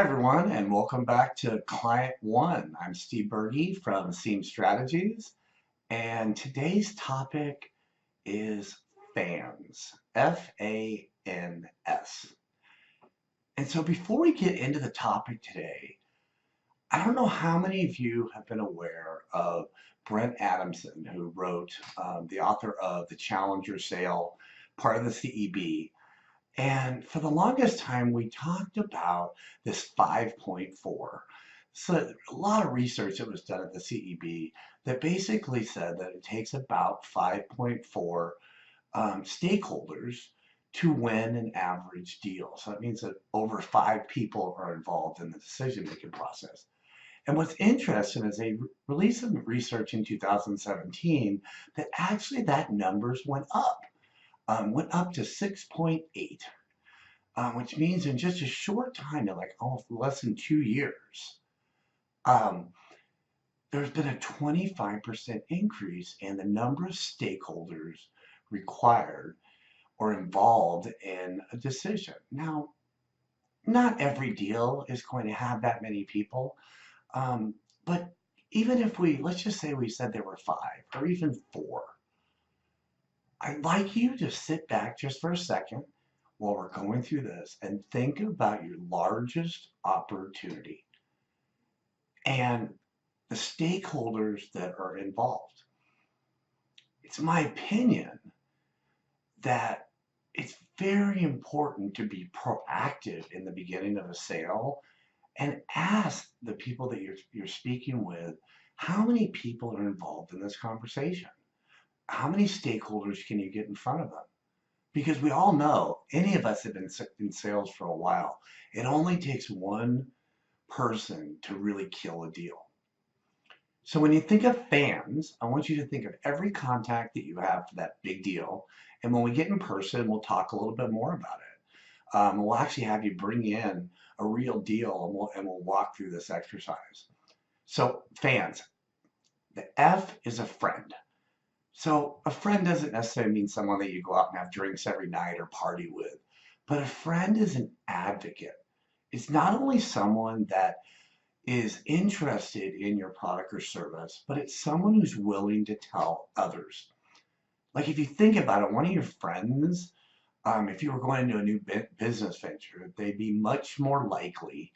Hi, everyone, and welcome back to Client One. I'm Steve Berge from Seam Strategies, and today's topic is fans, F-A-N-S. And so before we get into the topic today, I don't know how many of you have been aware of Brent Adamson, who wrote the author of The Challenger Sale, part of the CEB. And for the longest time, we talked about this 5.4. So a lot of research that was done at the CEB that basically said that it takes about 5.4 stakeholders to win an average deal. So that means that over 5 people are involved in the decision-making process. And what's interesting is they released some research in 2017 that actually that numbers went up to 6.8, which means in just a short time, in like almost less than 2 years, um, there's been a 25% increase in the number of stakeholders required or involved in a decision. Now, not every deal is going to have that many people, but even if let's just say we said there were 5 or even 4, I'd like you to sit back just for a second while we're going through this and think about your largest opportunity and the stakeholders that are involved. It's my opinion that it's very important to be proactive in the beginning of a sale and ask the people that you're speaking with, how many people are involved in this conversation? How many stakeholders can you get in front of them? Because we all know, any of us have been in sales for a while, it only takes one person to really kill a deal. So when you think of fans, I want you to think of every contact that you have for that big deal. And when we get in person, we'll talk a little bit more about it. We'll actually have you bring in a real deal and we'll walk through this exercise. So fans, the F is a friend. So a friend doesn't necessarily mean someone that you go out and have drinks every night or party with, but a friend is an advocate. It's not only someone that is interested in your product or service, but it's someone who's willing to tell others. Like if you think about it, one of your friends, if you were going into a new business venture, they'd be much more likely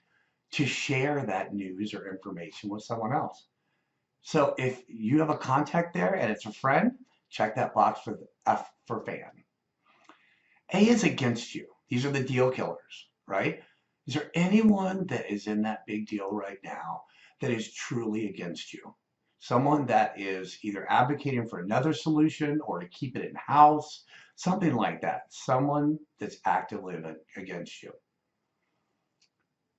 to share that news or information with someone else. So if you have a contact there and it's a friend, check that box for the F for fan. A is against you. These are the deal killers, right? Is there anyone that is in that big deal right now that is truly against you? Someone that is either advocating for another solution or to keep it in-house, something like that. Someone that's actively against you.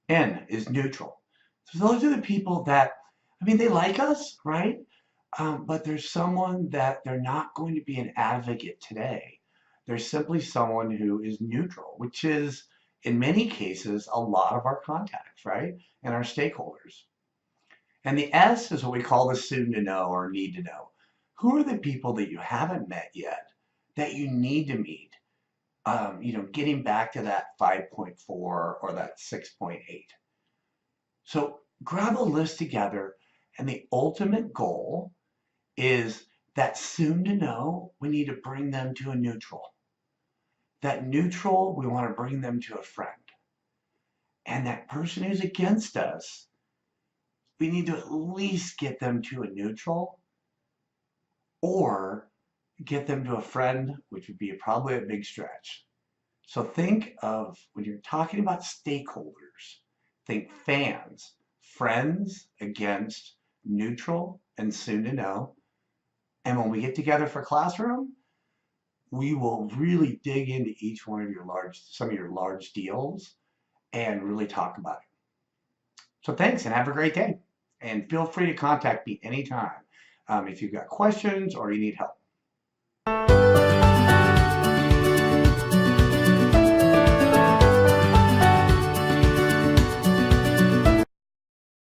N is neutral. So those are the people that, they like us, right? But there's someone that they're not going to be an advocate today. They're simply someone who is neutral, which is, in many cases, a lot of our contacts, right? And our stakeholders. And the S is what we call the soon to know or need to know. Who are the people that you haven't met yet that you need to meet? Getting back to that 5.4 or that 6.8. So grab a list together, and the ultimate goal is that soon to know, we need to bring them to a neutral. That neutral, we want to bring them to a friend. And that person who's against us, we need to at least get them to a neutral or get them to a friend, which would be probably a big stretch. So think of, when you're talking about stakeholders, think fans, friends against neutral and soon to know. And when we get together for classroom, we will really dig into each one of some of your large deals and really talk about it. So thanks and have a great day. And feel free to contact me anytime if you've got questions or you need help.